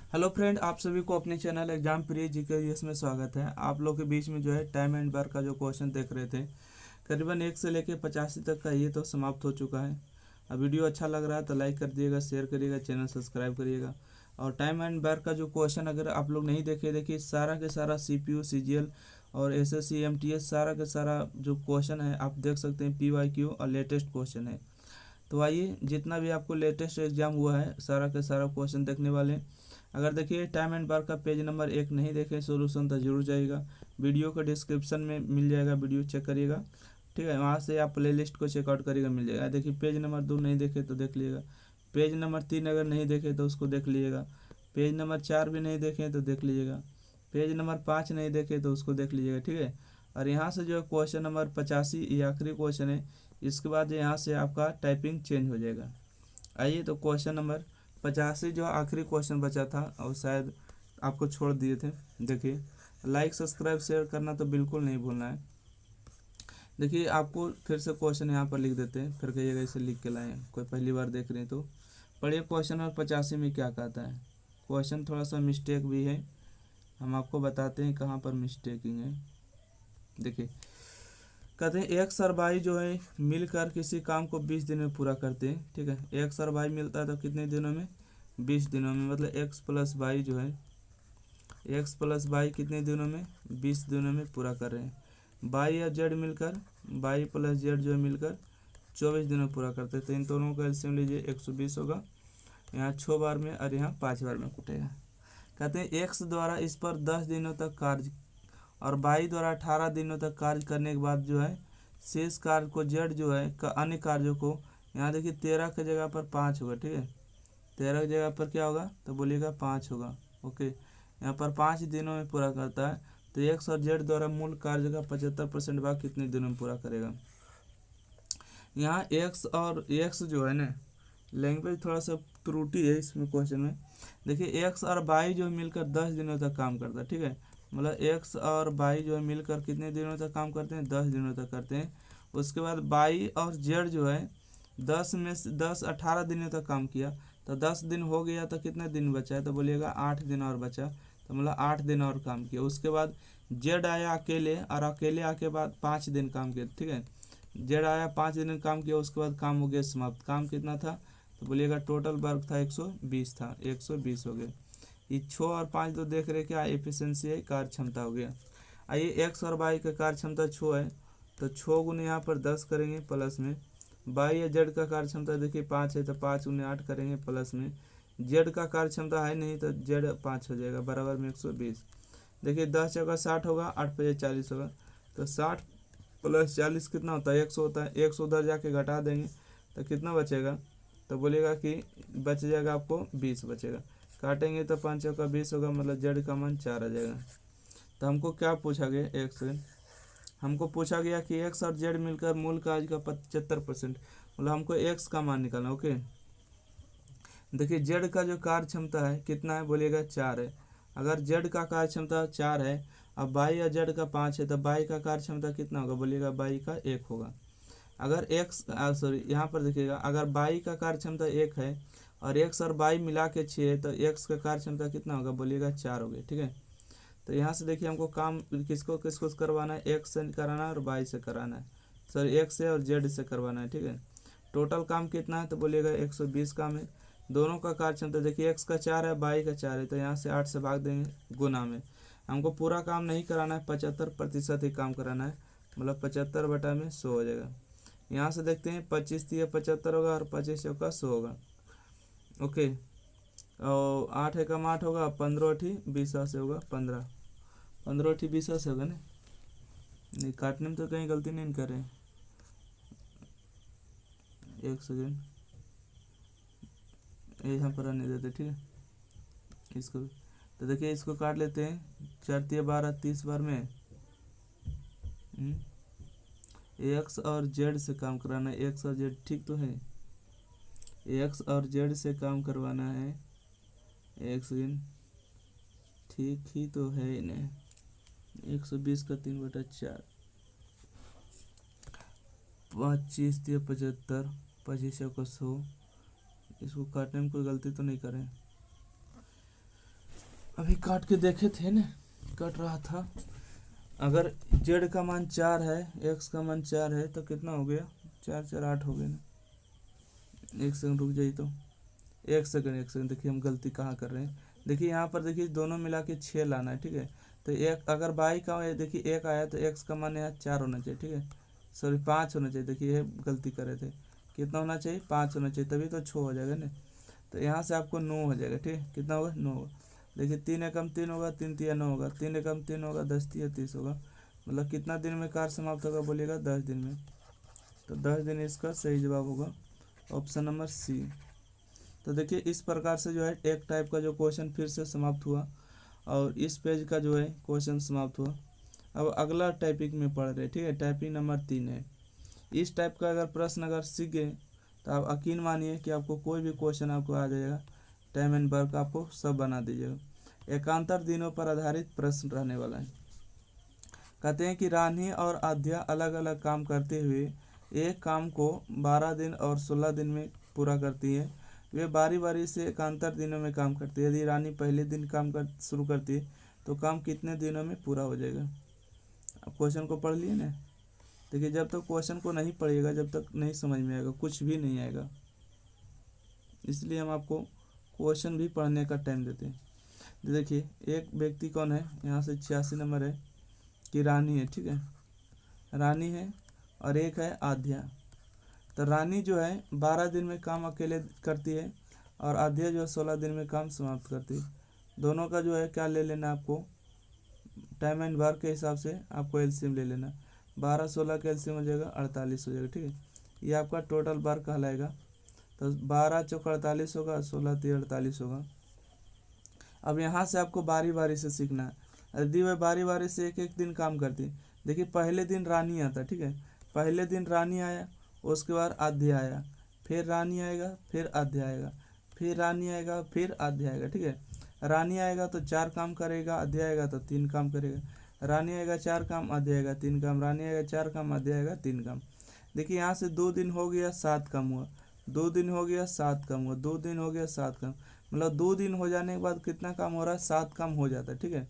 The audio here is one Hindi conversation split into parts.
हेलो फ्रेंड, आप सभी को अपने चैनल एग्जाम प्रिय जीके में स्वागत है। आप लोग के बीच में जो है टाइम एंड वर्क का जो क्वेश्चन देख रहे थे, करीबन 1 से लेकर 85 तक का ये तो समाप्त हो चुका है। अब वीडियो अच्छा लग रहा है तो लाइक कर दिएगा, शेयर करिएगा, चैनल सब्सक्राइब करिएगा। और टाइम एंड वर्क का जो क्वेश्चन अगर आप लोग नहीं देखे, देखिए सारा के सारा CPU CGL और SSC MTS सारा का सारा जो क्वेश्चन है आप देख सकते हैं। PYQ और लेटेस्ट क्वेश्चन है। तो आइए, जितना भी आपको लेटेस्ट एग्जाम हुआ है सारा का सारा क्वेश्चन देखने वाले हैं। अगर देखिए टाइम एंड वर्क का पेज नंबर 1 नहीं देखे सोल्यूशन तो जरूर जाइएगा, वीडियो का डिस्क्रिप्शन में मिल जाएगा, वीडियो चेक करिएगा। ठीक है, वहाँ से आप प्लेलिस्ट को चेकआउट करिएगा, मिल जाएगा। देखिए पेज नंबर 2 नहीं देखे तो देख लीजिएगा, पेज नंबर 3 अगर नहीं देखे तो उसको देख लीजिएगा, पेज नंबर 4 भी नहीं देखे तो देख लीजिएगा, पेज नंबर 5 नहीं देखे तो उसको देख लीजिएगा। ठीक है, और यहाँ से जो है क्वेश्चन नंबर 85 ये आखिरी क्वेश्चन है। इसके बाद यहाँ से आपका टाइपिंग चेंज हो जाएगा। आइए, तो क्वेश्चन नंबर 85 जो आखिरी क्वेश्चन बचा था और शायद आपको छोड़ दिए थे। देखिए, लाइक सब्सक्राइब शेयर करना तो बिल्कुल नहीं भूलना है। देखिए, आपको फिर से क्वेश्चन यहाँ पर लिख देते हैं, फिर कहिएगा इसे लिख के लाएँ। कोई पहली बार देख रहे हैं तो पढ़िए क्वेश्चन नंबर 85 में क्या कहता है। क्वेश्चन थोड़ा सा मिस्टेक भी है, हम आपको बताते हैं कहाँ पर मिस्टेकिंग है। देखिए, कहते हैं एक्स और वाई जो है मिलकर किसी काम को 20 दिन में पूरा करते हैं। ठीक है, एक्स और वाई मिलता है तो कितने दिनों में? 20 दिनों में। मतलब एक्स प्लस वाई जो है, एक्स प्लस वाई कितने दिनों में? 20 दिनों में पूरा कर रहे हैं। वाई और जेड मिलकर, वाई प्लस जेड जो है मिलकर 24 दिनों में पूरा करते हैं। तो इन दोनों का एलसीएम लीजिए, 120 होगा। यहाँ 6 बार में और यहाँ 5 बार में कटेगा। कहते हैं एक्स द्वारा इस पर 10 दिनों तक कार्य और वाई द्वारा 18 दिनों तक कार्य करने के बाद जो है शेष कार्य को जेड जो है का अन्य कार्यों को, यहाँ देखिए 13 की जगह पर 5 होगा। ठीक है, 13 की जगह पर क्या होगा तो बोलिएगा 5 होगा। ओके, यहाँ पर 5 दिनों में पूरा करता है। तो एक्स और जेड द्वारा मूल कार्य का 75% भाग कितने दिनों में पूरा करेगा। यहाँ एक्स और एक्स जो है ना, लैंग्वेज थोड़ा सा त्रुटि है इसमें क्वेश्चन में। देखिए एक्स और वाई जो मिलकर 10 दिनों तक काम करता है। ठीक है, मतलब एक्स और वाई जो है मिलकर कितने दिनों तक काम करते हैं? 10 दिनों तक करते हैं। उसके बाद वाई और जेड जो है 10 में से 10 18 दिनों तक काम किया, तो 10 दिन हो गया तो कितने दिन बचा है? तो बोलिएगा 8 दिन और बचा। तो मतलब 8 दिन और काम किया। उसके बाद जेड आया अकेले, और अकेले आके बाद 5 दिन काम किया। ठीक है, जेड आया 5 दिन काम किया, उसके बाद काम हो गया समाप्त। काम कितना था तो बोलिएगा टोटल वर्क था 120 था, 120 हो गया। ये 6 और 5 तो देख रहे क्या एफिशिएंसी है, कार्य क्षमता हो गया। आइए, एक्स और वाई का कार्य क्षमता 6 है, तो 6 गुने यहाँ पर 10 करेंगे प्लस में। वाई या जेड का कार्य क्षमता देखिए 5 है, तो 5 गुने 8 करेंगे प्लस में। जेड का कार्य क्षमता है नहीं तो जेड 5 हो जाएगा, बराबर में 120। देखिए 10 जगह 60 होगा, 8 पे 40 होगा, तो 60 प्लस 40 कितना होता है? 100 होता है। 100 उधर जाके घटा देंगे तो कितना बचेगा तो बोलेगा कि बच जाएगा आपको 20 बचेगा। काटेंगे तो 5 का 20 होगा, मतलब जेड का मान 4 आ जाएगा। तो हमको क्या पूछा गया? एक्स, हमको पूछा गया कि एक्स और जेड मिलकर मूल कार्य का 75%, मतलब हमको एक्स का मान निकालना। ओके, देखिए जेड का जो कार्य क्षमता है कितना है बोलिएगा 4 है। अगर जेड का कार्य क्षमता 4 है, अब बाई या जेड का 5 है, तो बाई का कार्य क्षमता कितना होगा बोलिएगा बाई का 1 होगा। अगर एक्स सॉरी यहाँ पर देखिएगा, अगर बाई का कार्य क्षमता 1 है और एक्स और बाई मिला के 6 है, तो एक्स का कार्य क्षमता कितना होगा बोलिएगा 4 हो गया। ठीक है, तो यहाँ से देखिए हमको काम किसको किसको करवाना है? एक्स से कराना है और बाई से कराना है, सॉरी एक्स से और जेड से करवाना है। ठीक है, टोटल काम कितना है तो बोलिएगा 120 काम है। दोनों का कार्य क्षमता देखिए एक्स का 4 है, बाई का 4 है, तो यहाँ से 8 से भाग देंगे गुना में। हमको पूरा काम नहीं कराना है, 75% ही काम कराना है, मतलब 75/100 हो जाएगा। यहाँ से देखते हैं 25 दिए 75 होगा और 25 का 100 होगा। ओके, और 8 एकम 8 होगा, 15 अठी 20 से होगा 15, 15 अठी 20 से होगा ना। नहीं, काटने में तो कहीं गलती नहीं कर रहे हैं। एक सेकेंड, यहाँ पर आने देते। ठीक है, इसको तो देखिए इसको काट लेते हैं। 4 12 30 बार में एक्स और जेड से काम कराना है। एक्स और जेड ठीक तो है, एक्स और जेड से काम करवाना है। एक सेकेंड, ठीक ही तो है इन्हें। 120 का 3/4, 25 दिया 75, 25 का 100। इसको काटने में कोई गलती तो नहीं करें। अभी काट के देखे थे ना, कट रहा था। अगर जेड का मान 4 है, एक्स का मान 4 है, तो कितना हो गया, 4 4 8 हो गया ना। एक सेकंड रुक जाइए, तो एक सेकंड देखिए हम गलती कहाँ कर रहे हैं। देखिए यहाँ पर देखिए दोनों मिला के 6 लाना है, ठीक है। तो एक अगर बाई का देखिए 1 आया तो एक्स का मान यहाँ 4 होना चाहिए, ठीक है। सॉरी 5 होना चाहिए, देखिए ये गलती कर रहे थे। कितना होना चाहिए, 5 होना चाहिए, तभी तो 6 हो जाएगा ना। तो यहाँ से आपको 9 हो जाएगा, ठीक है। कितना होगा, 9 होगा। देखिए 3 एकम 3 होगा, 3 तिया 9 होगा, 3 एकम 3 होगा, 10 तिया 30 होगा। मतलब कितना दिन में कार्य समाप्त होगा बोलिएगा, 10 दिन में। तो 10 दिन इसका सही जवाब होगा ऑप्शन नंबर सी। तो देखिए इस प्रकार से जो है एक टाइप का जो क्वेश्चन फिर से समाप्त हुआ, और इस पेज का जो है क्वेश्चन समाप्त हुआ। अब अगला टाइपिंग में पढ़ रहे, ठीक है। टाइपिंग नंबर 3 है। इस टाइप का अगर प्रश्न अगर सीख गए तो आप यकीन मानिए कि आपको कोई भी क्वेश्चन आपको आ जाएगा, टाइम एंड वर्क आपको सब बना दीजिएगा। एकांतर दिनों पर आधारित प्रश्न रहने वाला है। कहते हैं कि रानी और आध्या अलग अलग काम करते हुए एक काम को 12 दिन और 16 दिन में पूरा करती है। वे बारी बारी से एकांतर दिनों में काम करती है। यदि रानी पहले दिन काम कर शुरू करती है तो काम कितने दिनों में पूरा हो जाएगा। अब क्वेश्चन को पढ़ लिए ना। देखिए जब तक क्वेश्चन को नहीं पढ़िएगा, जब तक नहीं समझ में आएगा, कुछ भी नहीं आएगा। इसलिए हम आपको क्वेश्चन भी पढ़ने का टाइम देते हैं। देखिए एक व्यक्ति कौन है, यहाँ से 86 नंबर है कि रानी है, ठीक है। रानी है और एक है आध्या। तो रानी जो है 12 दिन में काम अकेले करती है, और आध्या जो है 16 दिन में काम समाप्त करती है। दोनों का जो है क्या ले लेना आपको, टाइम एंड वर्क के हिसाब से आपको एलसीएम ले लेना। 12 16 का एलसीएम हो जाएगा 48 हो जाएगा, ठीक है। ये आपका टोटल वर्क कहलाएगा। तो 12 चौक 48 होगा, 16 3 48 होगा। अब यहाँ से आपको बारी बारी से सीखना है। यदि वह बारी बारी से एक एक दिन काम करती है, देखिए पहले दिन रानी आता, ठीक है। पहले दिन रानी आया, उसके बाद आध्या आया, फिर रानी आएगा, फिर आध्या आएगा, फिर रानी आएगा, फिर आध्या आएगा, ठीक है। रानी आएगा तो 4 काम करेगा, आध्या आएगा तो 3 काम करेगा। रानी आएगा 4 काम, आध्या आएगा 3 काम, रानी आएगा 4 काम, आध्या आएगा 3 काम। देखिए यहाँ से 2 दिन हो गया 7 काम हुआ, 2 दिन हो गया 7 काम हुआ, 2 दिन हो गया 7 काम। मतलब 2 दिन हो जाने के बाद कितना काम हो रहा है, 7 काम हो जाता है, ठीक है।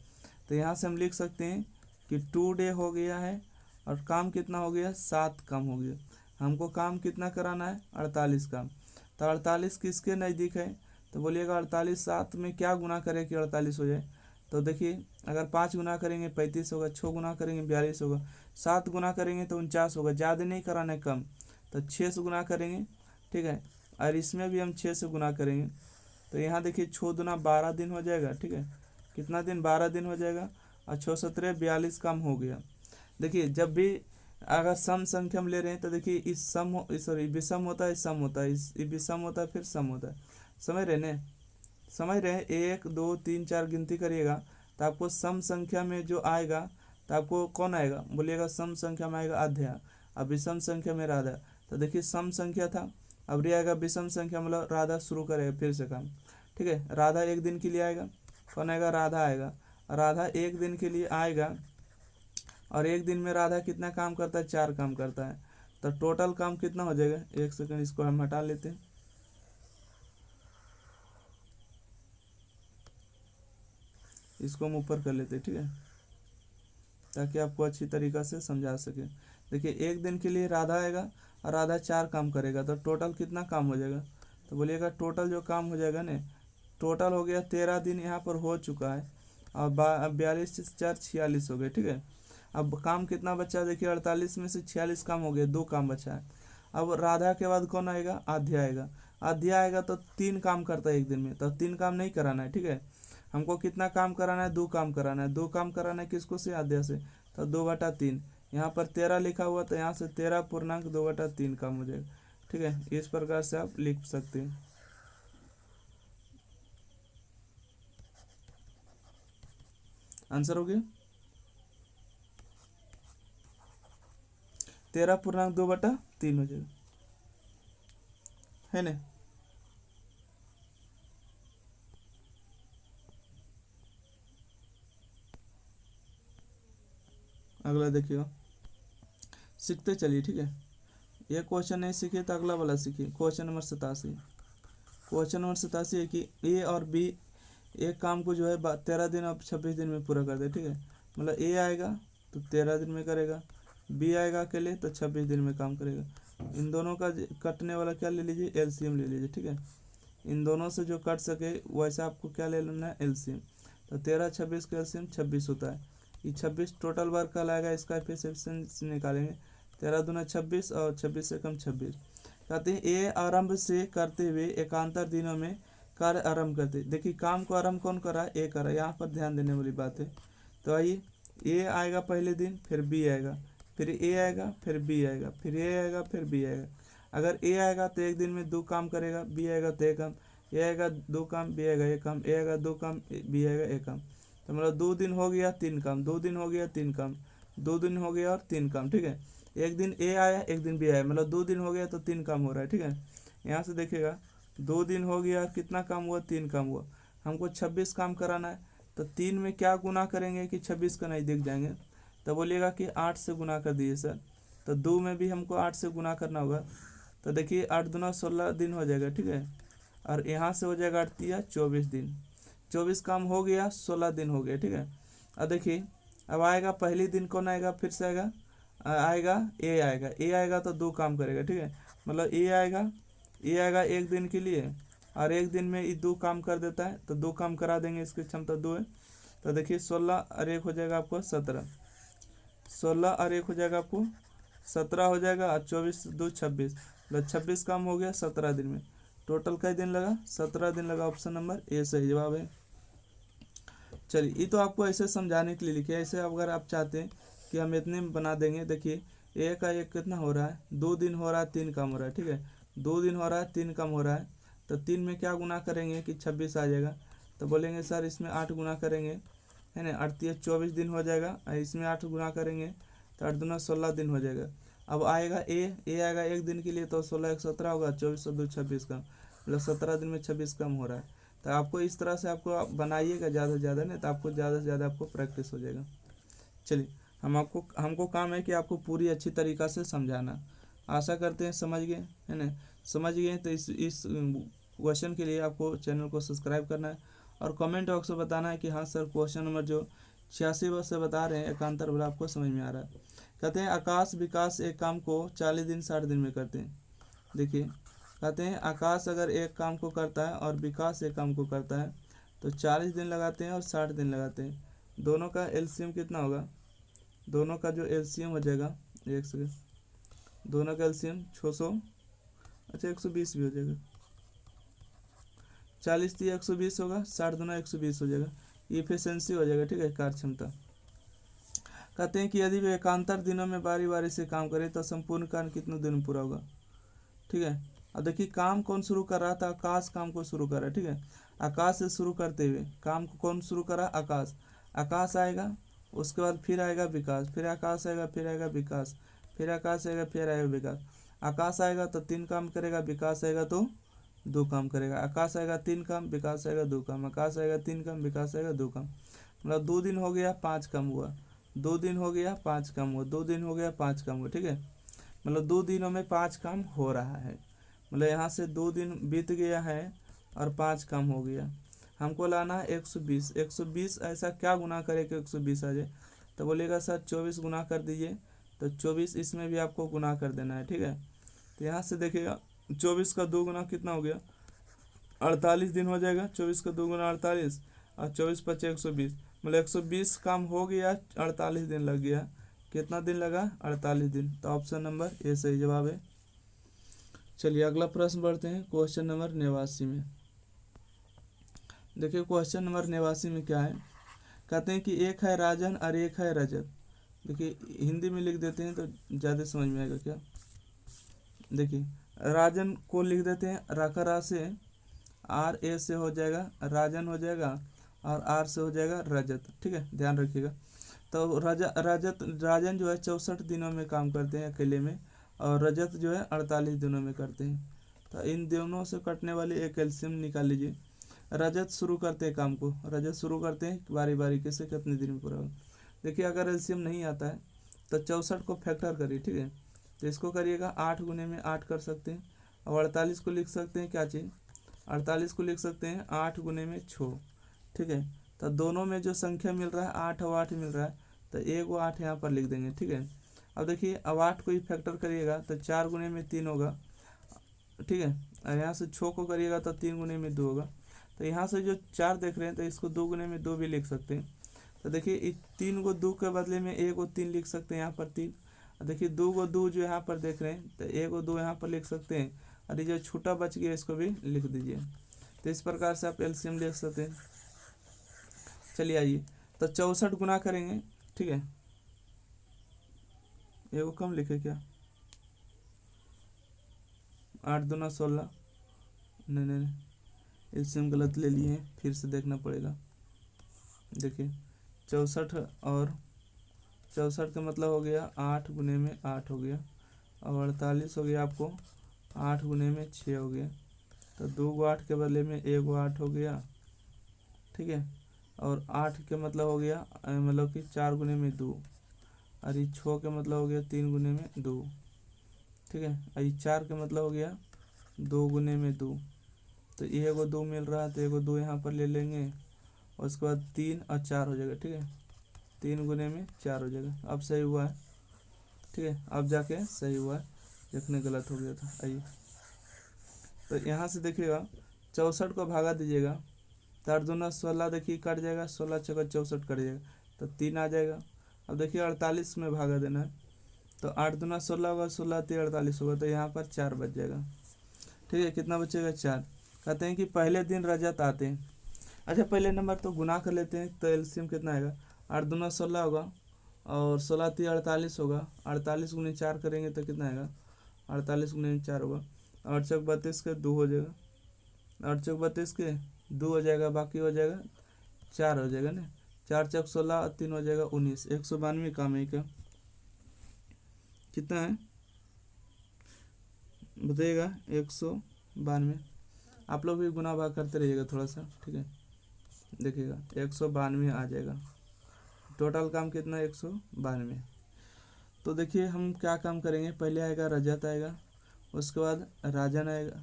तो यहाँ से हम लिख सकते हैं कि 2 डे हो गया है और काम कितना हो गया, 7 काम हो गया। हमको काम कितना कराना है, 48 काम। तो 48 किसके नज़दीक है, तो बोलिएगा 48 7 में क्या गुना करें कि 48 हो जाए। तो देखिए अगर 5 गुना करेंगे 35 होगा, 6 गुना करेंगे 42 होगा, 7 गुना करेंगे तो 49 होगा। ज़्यादा नहीं कराना है, कम। तो 6 से गुना करेंगे, ठीक है। और इसमें भी हम 6 से गुना करेंगे। तो यहाँ देखिए 6 दुना 12 दिन हो जाएगा, ठीक है। कितना दिन, 12 दिन हो जाएगा। और 6 17 42 काम हो गया। देखिए जब भी अगर सम संख्या हम ले रहे हैं तो देखिए इस सम सॉरी विषम होता है, सम होता है, इस विषम होता है, फिर सम होता है। समझ रहे ने, समझ रहे हैं। 1 2 3 4 गिनती करिएगा तो आपको सम संख्या में जो आएगा तो आपको कौन आएगा बोलिएगा, सम संख्या में आएगा आध्या, अब विषम संख्या में राधा। तो देखिए सम संख्या था, अब ये आएगा विषम संख्या, मतलब राधा शुरू करेगा फिर से काम, ठीक है। राधा एक दिन के लिए आएगा, कौन आएगा, राधा आएगा। राधा एक दिन के लिए आएगा, और एक दिन में राधा कितना काम करता है, 4 काम करता है। तो टोटल काम कितना हो जाएगा, एक सेकंड इसको हम हटा लेते हैं। इसको हम ऊपर कर लेते हैं, ठीक है, ताकि आपको अच्छी तरीक़ा से समझा सके। देखिए एक दिन के लिए राधा आएगा और राधा 4 काम करेगा, तो टोटल कितना काम हो जाएगा, तो बोलिएगा टोटल जो काम हो जाएगा ना, टोटल हो गया 13 दिन यहाँ पर हो चुका है। और 42 4 46 हो गए, ठीक है। अब काम कितना बचा, देखिए 48 में से 46 काम हो गए, 2 काम बचा है। अब राधा के बाद कौन आएगा, आध्या आएगा। आध्या आएगा तो 3 काम करता है एक दिन में, तो 3 काम नहीं कराना है, ठीक है। हमको कितना काम कराना है, 2 काम कराना है। 2 काम कराना है किसको से, आध्या से। तो 2/3, यहाँ पर 13 लिखा हुआ, तो यहाँ से 13.2/3 काम हो जाएगा, ठीक है। इस प्रकार से आप लिख सकते हैं। आंसर हो गया 13.2/3 हो जाएगा, है ना। अगला देखिएगा, सीखते चलिए, ठीक है। ये क्वेश्चन नहीं सीखे तो अगला वाला सीखिए। Question number 87। क्वेश्चन नंबर 87 है कि ए और बी एक काम को जो है 13 दिन अब 26 दिन में पूरा कर दे, ठीक है। मतलब ए आएगा तो 13 दिन में करेगा, बी आएगा अकेले तो 26 दिन में काम करेगा। इन दोनों का कटने वाला क्या ले लीजिए, एलसीएम ले लीजिए, ठीक है। इन दोनों से जो कट सके वैसे आपको क्या ले लेना है, एलसीएम। तो 13 26 का एलसीएम 26 होता है। ये 26 टोटल वर्क कल आएगा, इसका एफिशिएंसी निकालेंगे। 13 दूना 26 और 26 से कम 26। कहते हैं ए आरंभ से करते हुए एकांतर दिनों में कार्य आरंभ करते। देखिए काम को आरंभ कौन करा, ए करा। यहाँ पर ध्यान देने वाली बात है। तो आइए, ए आएगा पहले दिन, फिर बी आएगा, फिर ए आएगा, फिर बी आएगा, फिर ए आएगा, फिर बी आएगा। अगर ए आएगा तो एक दिन में 2 काम करेगा, बी आएगा तो 1 काम, ए आएगा 2 काम, बी आएगा 1 काम, ए आएगा 2 काम, बी आएगा 1 काम। तो मतलब 2 दिन हो गया 3 काम, 2 दिन हो गया 3 काम, 2 दिन हो गया और 3 काम, ठीक है। एक दिन ए आया, एक दिन बी आया, मतलब 2 दिन हो गया तो 3 काम हो रहा है, ठीक है। यहाँ से देखिएगा 2 दिन हो गया, कितना काम हुआ, 3 काम हुआ। हमको 26 काम कराना है, तो 3 में क्या गुना करेंगे कि 26 का नहीं दिख जाएंगे। तो बोलिएगा कि 8 से गुना कर दिए सर। तो 2 में भी हमको 8 से गुना करना होगा। तो देखिए 8 दूना 16 दिन हो जाएगा, ठीक है। और यहाँ से हो जाएगा 8 तिया 24 दिन। 24 काम हो गया, 16 दिन हो गया, ठीक है। अब देखिए अब आएगा पहले दिन कौन आएगा, फिर से आएगा ए आएगा। ए आएगा तो 2 काम करेगा, ठीक है। मतलब ए आएगा 1 दिन के लिए, और 1 दिन में ये 2 काम कर देता है, तो 2 काम करा देंगे, इसकी क्षमता 2 है। तो देखिए 16 और 1 हो जाएगा आपको 17, 16 और 1 हो जाएगा आपको 17 हो जाएगा, और 24 2 26, मतलब 26 काम हो गया 17 दिन में। टोटल कई दिन लगा, 17 दिन लगा। ऑप्शन नंबर ए सही जवाब है। चलिए ये तो आपको ऐसे समझाने के लिए लिखे। ऐसे अगर आप चाहते हैं कि हम इतने में बना देंगे, देखिए ए का एक कितना हो रहा है, 2 दिन हो रहा है 3 काम हो रहा है, ठीक है। 2 दिन हो रहा है 3 काम हो रहा है, तो 3 में क्या गुना करेंगे कि 26 आ जाएगा। तो बोलेंगे सर इसमें 8 गुना करेंगे, है ना, 8 तिया 24 दिन हो जाएगा, और इसमें 8 गुना करेंगे तो 8 दूना 16 दिन हो जाएगा। अब आएगा ए आएगा 1 दिन के लिए, तो 16 1 17 होगा, 24 और 2 26 का, मतलब 17 दिन में 26 कम हो रहा है। तो आपको इस तरह से आपको बनाइएगा ज़्यादा से ज़्यादा, नहीं तो आपको ज़्यादा से ज़्यादा आपको प्रैक्टिस हो जाएगा। चलिए हमको काम है कि आपको पूरी अच्छी तरीक़ा से समझाना। आशा करते हैं समझ गए, है ना। समझ गए तो इस क्वेश्चन के लिए आपको चैनल को सब्सक्राइब करना है, और कमेंट बॉक्स में बताना है कि हाँ सर क्वेश्चन नंबर जो 86 से बता रहे हैं एकांतर बल आपको समझ में आ रहा है। कहते हैं आकाश विकास एक काम को 40 दिन 60 दिन में करते हैं। देखिए कहते हैं आकाश अगर एक काम को करता है और विकास एक काम को करता है तो 40 दिन लगाते हैं और 60 दिन लगाते हैं। दोनों का एलसीएम कितना होगा, दोनों का जो एलसीएम हो जाएगा, एक सेकेंड, दोनों का एलसीएम 600, अच्छा 120 भी हो जाएगा। 40 दिया 120 होगा, 60 दूना 120 हो जाएगा। इफिशिएंसी हो जाएगा, ठीक है, कार्य क्षमता। कहते हैं कि यदि वे एकांतर दिनों में बारी बारी से काम करे तो संपूर्ण कार्य कितने दिन में पूरा होगा, ठीक है। अब देखिए काम कौन शुरू कर रहा था, आकाश काम को शुरू कर रहा है, ठीक है। आकाश से शुरू करते हुए काम को कौन शुरू करा, आकाश। आकाश आएगा, उसके बाद फिर आएगा विकास, फिर आकाश आएगा, फिर आएगा विकास, फिर आकाश आएगा, फिर आएगा विकास। आकाश आएगा तो 3 काम करेगा, विकास आएगा तो 2 काम करेगा। आकाश आएगा 3 काम, विकास आएगा 2 काम, आकाश आएगा 3 काम, विकास आएगा 2 काम। मतलब 2 दिन हो गया 5 काम हुआ, 2 दिन हो गया 5 काम हुआ, 2 दिन हो गया 5 काम हुआ, ठीक है। मतलब 2 दिनों में 5 काम हो रहा है। मतलब यहाँ से 2 दिन बीत गया है और 5 काम हो गया। हमको लाना है 120। 120 ऐसा क्या गुना करे कि 120 आ जाए। तो बोलेगा सर 24 गुना कर दीजिए, तो 24 इसमें भी आपको गुना कर देना है, ठीक है। तो यहाँ से देखिएगा 24 का 2 गुना कितना हो गया, 48 दिन हो जाएगा। 24 का 2 गुना 48, और 24 × 5 120, मतलब 120 काम हो गया, 48 दिन लग गया। कितना दिन लगा, 48 दिन। तो ऑप्शन नंबर ए सही जवाब है। चलिए अगला प्रश्न बढ़ते हैं क्वेश्चन नंबर 89 में। देखिए क्वेश्चन नंबर 89 में क्या है, कहते हैं कि एक है राजन और एक है रजत। देखिए हिंदी में लिख देते हैं तो ज़्यादा समझ में आएगा क्या। देखिए राजन को लिख देते हैं रकरा से, आर ए से हो जाएगा राजन हो जाएगा, और आर से हो जाएगा रजत, ठीक है, ध्यान रखिएगा। तो राजन जो है 64 दिनों में काम करते हैं अकेले में, और रजत जो है 48 दिनों में करते हैं। तो इन दोनों से कटने वाले एक एलसीएम निकाल लीजिए। रजत शुरू करते हैं काम को, रजत शुरू करते हैं बारी बारी कैसे, कितने दिन में पूरा हो। देखिए अगर एलसीएम नहीं आता है तो 64 को फैक्टर करिए, ठीक है। तो इसको करिएगा 8 गुने में 8 कर सकते हैं, और 48 को लिख सकते हैं क्या चीज़, 48 को लिख सकते हैं 8 गुने में 6, ठीक है। तो दोनों में जो संख्या मिल रहा है 8 और 8 मिल रहा है, तो एक वो 8 यहाँ पर लिख देंगे, ठीक है। अब देखिए अब 8 को ही फैक्टर करिएगा तो 4 गुने में 3 होगा, ठीक है। और यहाँ से 6 को करिएगा तो 3 गुने में 2 होगा। तो यहाँ से जो 4 देख रहे हैं तो इसको 2 गुने में 2 भी लिख सकते हैं। तो देखिए इस 3 को 2 के बदले में 1 और 3 लिख सकते हैं यहाँ पर 3। देखिए 2 को 2 जो यहाँ पर देख रहे हैं तो 1 और 2 यहाँ पर लिख सकते हैं, और ये जो छोटा बच गया इसको भी लिख दीजिए। तो इस प्रकार से आप एलसीएम लिख सकते हैं। चलिए आइए, तो 64 गुना करेंगे, ठीक है। ये वो कम लिखे क्या, 8 दूना 16, नहीं एलसीएम गलत ले लिए हैं, फिर से देखना पड़ेगा। देखिए 64 और 64 का मतलब हो गया 8 गुने में 8 हो गया, और 48 हो गया आपको 8 गुने में 6 हो गया। तो 2 को 8 के बदले में 1 को 8 हो गया, ठीक है। और 8 के मतलब हो गया मतलब कि 4 गुने में 2, और ये 6 के मतलब हो गया 3 गुने में 2, ठीक है। और ये 4 के मतलब हो गया 2 गुने में 2। तो ये को 2 मिल रहा है तो ये को 2 यहाँ पर ले लेंगे, और उसके बाद 3 और 4 हो जाएगा, ठीक है। 3 गुने में 4 हो जाएगा। अब सही हुआ है, ठीक है। अब जाके सही हुआ है, देखने गलत हो गया था। आइए, तो यहाँ से देखिएगा 64 को भागा दीजिएगा, तो 8 दूना 16, देखिए कट जाएगा, 16 छक्का 64 कट जाएगा, तो 3 आ जाएगा। अब देखिए 48 में भागा देना है, तो 8 दूना 16 होगा, 16 3 48 होगा, तो यहाँ पर 4 बच जाएगा, ठीक है। कितना बचेगा, 4। कहते हैं कि पहले दिन रजत आते हैं। अच्छा पहले नंबर तो गुना कर लेते हैं, तो एलसीएम कितना आएगा, 8 दूना 16 होगा, और 16 3 48 होगा, 48 गुने 4 करेंगे तो कितना आएगा, 48 गुने 4 होगा, 8 चौक 32 के 2 हो जाएगा, 8 चौक 32 के 2 हो जाएगा, बाकी हो जाएगा 4 हो जाएगा ना, 4 चौक 16 और 3 हो जाएगा 19। 192 काम है क्या, कितना है बताइएगा, 192। आप लोग भी गुना भाग करते रहिएगा थोड़ा सा, ठीक है। देखिएगा 192 आ जाएगा, टोटल काम कितना, 192। तो देखिए हम क्या काम करेंगे, पहले आएगा रजत आएगा, उसके बाद राजन आएगा,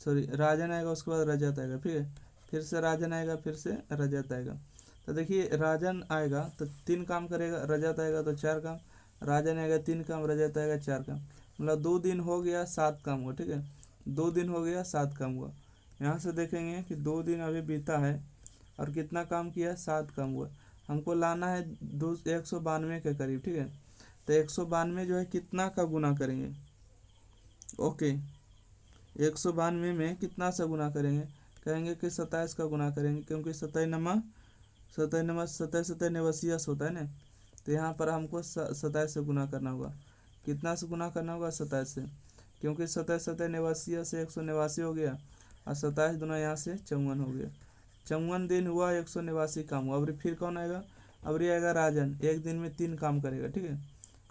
सॉरी राजन आएगा, उसके बाद रजत आएगा, ठीक है। फिर से राजन आएगा, फिर से रजत आएगा। तो देखिए राजन आएगा तो 3 काम करेगा, रजत आएगा तो 4 काम, राजन आएगा 3 काम, रजत आएगा 4 काम, मतलब 2 दिन हो गया 7 काम हुआ, ठीक है। 2 दिन हो गया 7 काम हुआ। यहाँ से देखेंगे कि 2 दिन अभी बीता है और कितना काम किया, 7 काम हुआ। हमको लाना है 192 के करीब, ठीक है। तो 192 जो है कितना का गुना करेंगे, ओके 192 में कितना सा गुना करेंगे, कहेंगे कि 27 का गुना करेंगे, क्योंकि 27 नेवसियस होता है ना। तो यहाँ पर हमको 27 से गुना करना होगा। कितना से गुना करना होगा, 27 से, क्योंकि 27 नेवसियस से 189 हो गया, और 27 दुना यहाँ से 54 हो गया। 54 दिन हुआ, 189 काम हुआ। अब फिर कौन आएगा, अब आएगा राजन, एक दिन में 3 काम करेगा, ठीक है।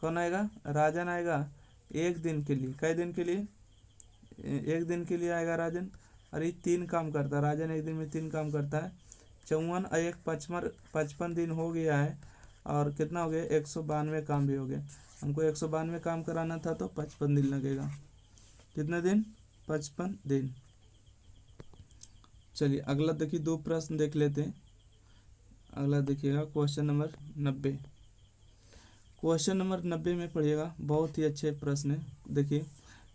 कौन आएगा, राजन आएगा एक दिन के लिए, कई दिन के लिए, एक दिन के लिए आएगा राजन, और ये 3 काम करता है राजन, एक दिन में 3 काम करता है। 54 और 1 55 दिन हो गया है, और कितना हो गया, 192 काम भी हो गया। हमको 192 काम कराना था तो 55 दिन लगेगा। कितने दिन, 55 दिन। चलिए अगला देखिए, 2 प्रश्न देख लेते हैं। अगला देखिएगा क्वेश्चन नंबर 90। क्वेश्चन नंबर 90 में पढ़िएगा, बहुत ही अच्छे प्रश्न है। देखिए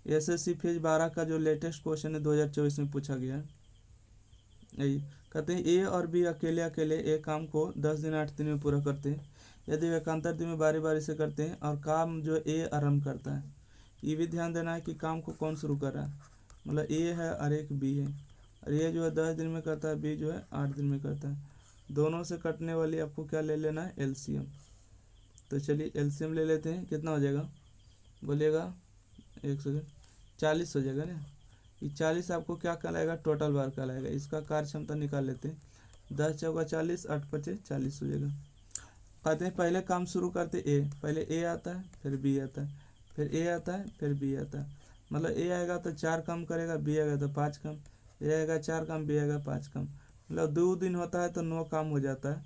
एसएससी फेज 12 का जो लेटेस्ट क्वेश्चन है 2024 में पूछा गया है। यही कहते हैं, ए और बी अकेले अकेले एक काम को 10 दिन 8 दिन में पूरा करते हैं। यदि वे एकांतर दिन में बारी बारी से करते हैं और काम जो ए आरंभ करता है। ये भी ध्यान देना है कि काम को कौन शुरू कर रहा है, मतलब ए है और एक बी है, और ये जो है 10 दिन में करता है, बी जो है 8 दिन में करता है। दोनों से कटने वाली आपको क्या ले लेना है, एलसीएम। तो चलिए एलसीएम ले लेते हैं, कितना हो जाएगा बोलिएगा, 1 सेकेंड, 40 हो जाएगा ना। ये 40 आपको क्या कहलाएगा, टोटल बार कहलाएगा। इसका कार्य क्षमता निकाल लेते हैं, 10 चौका 40, 8 पचे 40 हो जाएगा। कहते हैं पहले काम शुरू करते ए, पहले ए आता है, फिर बी आता है, फिर ए आता है, फिर बी आता है। मतलब ए आएगा तो 4 काम करेगा, बी आएगा तो 5 काम, ए आएगा 4 काम, बी आएगा 5 काम। मतलब 2 दिन होता है तो 9 काम हो जाता है,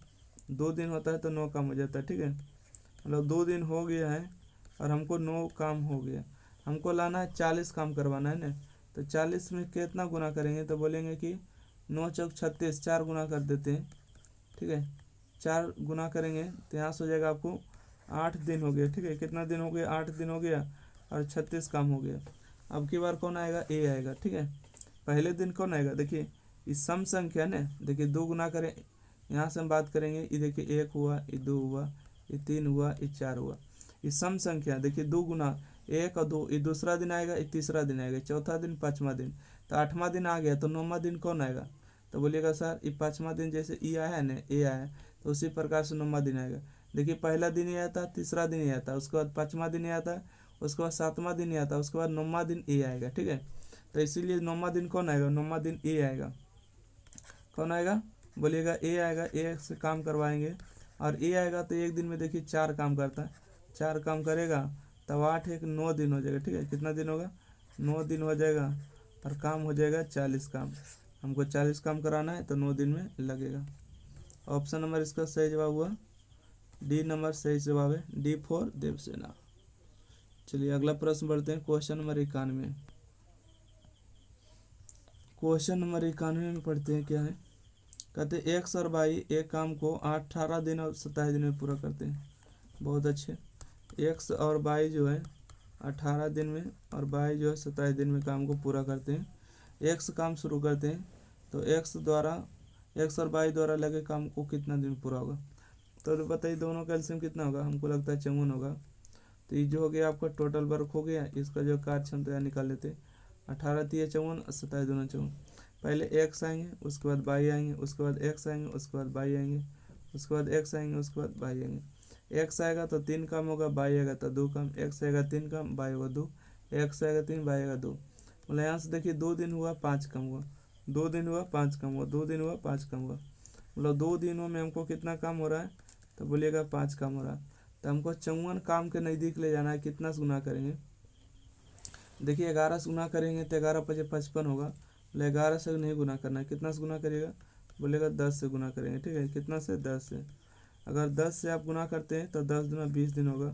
2 दिन होता है तो 9 काम हो जाता है, ठीक है। मतलब 2 दिन हो गया है और हमको 9 काम हो गया। हमको लाना है 40 काम करवाना है ना। तो 40 में कितना गुना करेंगे, तो बोलेंगे कि 9 चौक 36, 4 गुना कर देते हैं, ठीक है। 4 गुना करेंगे तो यहाँ से हो जाएगा आपको 8 दिन हो गया, ठीक है। कितना दिन हो गया? 8 दिन हो गया और 36 काम हो गया। अब की बार कौन आएगा? ए आएगा, ठीक है। पहले दिन कौन आएगा? देखिए इस सम संख्या ने, देखिए 2 गुना करें, यहाँ से हम बात करेंगे, ये देखिए 1 हुआ, ये 2 हुआ, ये 3 हुआ, ये 4 हुआ। ये सम संख्या देखिए 2 गुना 1 और 2, ये दूसरा दिन आएगा, ये तीसरा दिन आएगा, चौथा दिन, पाँचवा दिन, तो 8वां दिन आ गया, तो 9वां दिन कौन आएगा? तो बोलिएगा सर ये 5वां दिन जैसे ई आया है ना, ए आया है, तो उसी प्रकार से 9वां दिन आएगा। देखिए पहला दिन ये आता, तीसरा दिन ये आता, उसके बाद 5वां दिन ये आता, उसके बाद 7वां दिन ये आता, उसके बाद 9वां दिन ए आएगा, ठीक है। तो इसीलिए 9वां दिन कौन आएगा? 9वां दिन ए आएगा। कौन आएगा? बोलिएगा ए आएगा। ए से काम करवाएंगे और ए आएगा तो एक दिन में देखिए 4 काम करता है, 4 काम करेगा तब 8 1 9 दिन हो जाएगा, ठीक है। कितना दिन होगा? 9 दिन हो जाएगा और काम हो जाएगा 40 काम। हमको 40 काम कराना है तो 9 दिन में लगेगा। ऑप्शन नंबर इसका सही जवाब हुआ डी नंबर सही जवाब है, डी फॉर देवसेना। चलिए अगला प्रश्न बढ़ते हैं, क्वेश्चन नंबर 91। क्वेश्चन नंबर 91 में पढ़ते हैं, क्या है? कहते हैं एक्स और वाई एक काम को 18 दिन और 27 दिन में पूरा करते हैं। बहुत अच्छे। एक्स और वाई जो है 18 दिन में और वाई जो है 27 दिन में काम को पूरा करते हैं। एक्स काम शुरू करते हैं तो एक्स और वाई द्वारा लगे काम को कितना दिन पूरा होगा? तो बताइए दोनों का एलसीएम कितना होगा? हमको लगता है 54 होगा। तो ये जो हो गया आपका टोटल वर्क हो गया, इसका जो कार्य क्षमता निकाल लेते। 18 3 54, 27 दूना 54। पहले एक्स आएंगे, उसके बाद वाई आएंगे, उसके बाद एक्स आएंगे, उसके बाद वाई आएंगे, उसके बाद एक्स आएंगे, उसके बाद वाई आएंगे। एक्स आएगा तो 3 काम होगा, वाई आएगा तो 2 काम। एक्स आएगा 3 काम, वाई होगा 2, एक्स आएगा 3, वाई आएगा 2। मतलब यहाँ से देखिए 2 दिन हुआ 5 काम हुआ, 2 दिन हुआ 5 काम हुआ, 2 दिन हुआ 5 काम हुआ। मतलब 2 दिनों में हमको कितना काम हो रहा है? तो बोलिएगा 5 काम हो रहा है। तो हमको 54 काम के नज़दीक ले जाना है। कितना से गुना करेंगे? देखिए 11 से गुना करेंगे तो 11 पचे 55 होगा। बोले 11 से नहीं गुना करना है, कितना से गुना करिएगा? बोलेगा 10 से गुना करेंगे, ठीक है। कितना से? 10 से। अगर 10 से आप गुना करते हैं तो 10 दूना 20 दिन होगा।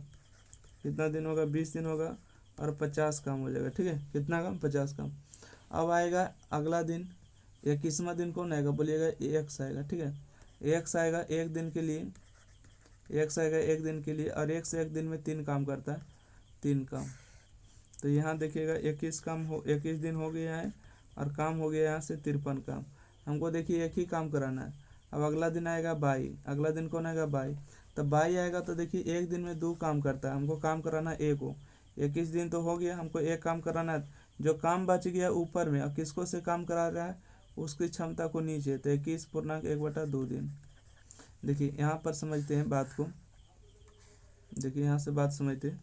कितना दिन होगा? 20 दिन होगा और 50 काम हो जाएगा, ठीक है। कितना काम? 50 काम। अब आएगा अगला दिन, 21वां दिन कौन आएगा? बोलिएगा एक्स आएगा, ठीक है। एक्स आएगा एक दिन के लिए, एक्स आएगा एक दिन के लिए और एक से एक दिन में 3 काम करता है, 3 काम। तो यहाँ देखिएगा 21 दिन हो गया है और काम हो गया यहाँ से 53 काम। हमको देखिए एक ही काम कराना है। अब अगला दिन आएगा बाई, अगला दिन कौन आएगा? बाई। तो बाई आएगा तो देखिए एक दिन में 2 काम करता है, हमको काम कराना है एक को। 21 दिन तो हो गया, हमको एक काम कराना है। जो काम बच गया ऊपर में, अब किसको से काम करा रहा है? उसकी क्षमता को नीचे, तो 21.1/2 दिन। देखिए यहाँ पर समझते हैं बात को, देखिए यहाँ से बात समझते हैं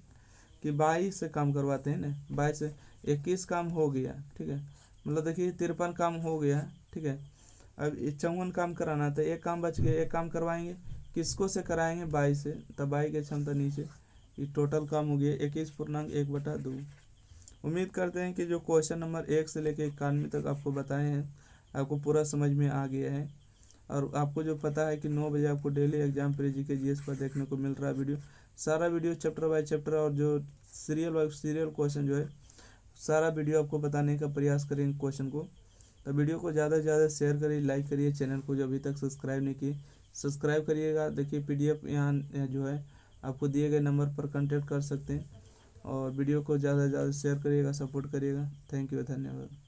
कि 22 से काम करवाते हैं ना, 22 से 21 काम हो गया, ठीक है। मतलब देखिए 53 काम हो गया, ठीक है। अब 54 काम कराना था, एक काम बच गया, एक काम करवाएंगे, किसको से कराएंगे? 22 से, तब 22 की क्षमता नीचे, ये टोटल काम हो गया 21.1/2। उम्मीद करते हैं कि जो क्वेश्चन नंबर 1 से लेकर 91 तक आपको बताए हैं आपको पूरा समझ में आ गया है। और आपको जो पता है कि 9 बजे आपको daily exam pre GK GS पर देखने को मिल रहा है वीडियो, सारा वीडियो चैप्टर बाय चैप्टर और जो सीरियल बाय सीरियल क्वेश्चन जो है सारा वीडियो आपको बताने का प्रयास करेंगे क्वेश्चन को। तो वीडियो को ज़्यादा से ज़्यादा शेयर करिए, लाइक करिए, चैनल को जो अभी तक सब्सक्राइब नहीं किए सब्सक्राइब करिएगा। देखिए PDF यहाँ जो है आपको दिए गए नंबर पर कांटेक्ट कर सकते हैं और वीडियो को ज़्यादा से ज़्यादा शेयर करिएगा, सपोर्ट करिएगा। थैंक यू, धन्यवाद।